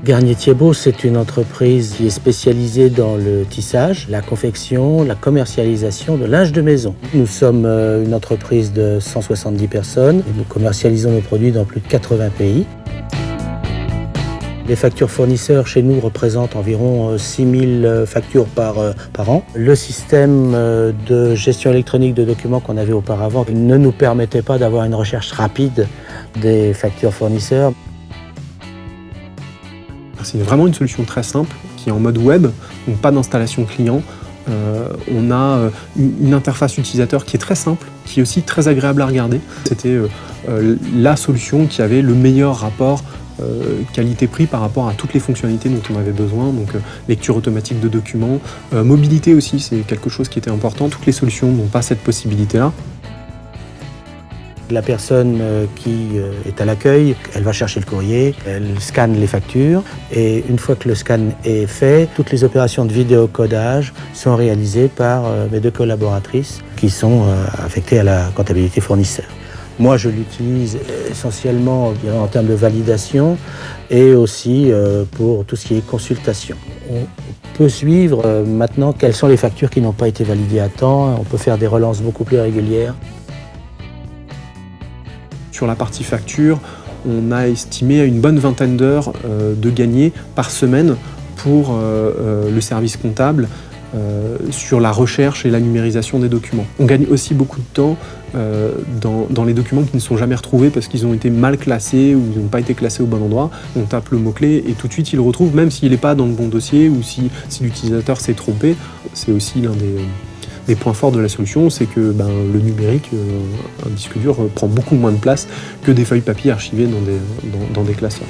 Garnier-Thiebaud, c'est une entreprise qui est spécialisée dans le tissage, la confection, la commercialisation de linge de maison. Nous sommes une entreprise de 170 personnes et nous commercialisons nos produits dans plus de 80 pays. Les factures fournisseurs chez nous représentent environ 6 000 factures par an. Le système de gestion électronique de documents qu'on avait auparavant ne nous permettait pas d'avoir une recherche rapide des factures fournisseurs. C'est vraiment une solution très simple qui est en mode web, donc pas d'installation client. On a une interface utilisateur qui est très simple, qui est aussi très agréable à regarder. C'était la solution qui avait le meilleur rapport qualité-prix par rapport à toutes les fonctionnalités dont on avait besoin, donc lecture automatique de documents, mobilité aussi, c'est quelque chose qui était important. Toutes les solutions n'ont pas cette possibilité-là. La personne qui est à l'accueil, elle va chercher le courrier, elle scanne les factures et une fois que le scan est fait, toutes les opérations de vidéocodage sont réalisées par mes 2 collaboratrices qui sont affectées à la comptabilité fournisseur. Moi, je l'utilise essentiellement en termes de validation et aussi pour tout ce qui est consultation. On peut suivre maintenant quelles sont les factures qui n'ont pas été validées à temps, on peut faire des relances beaucoup plus régulières. Sur la partie facture, on a estimé à une bonne vingtaine d'heures de gagnées par semaine pour le service comptable sur la recherche et la numérisation des documents. On gagne aussi beaucoup de temps dans les documents qui ne sont jamais retrouvés parce qu'ils ont été mal classés ou ils n'ont pas été classés au bon endroit. On tape le mot-clé et tout de suite il le retrouve, même s'il n'est pas dans le bon dossier ou si l'utilisateur s'est trompé. C'est aussi l'un des points forts de la solution, c'est que le numérique, un disque dur, prend beaucoup moins de place que des feuilles papier archivées dans des classeurs.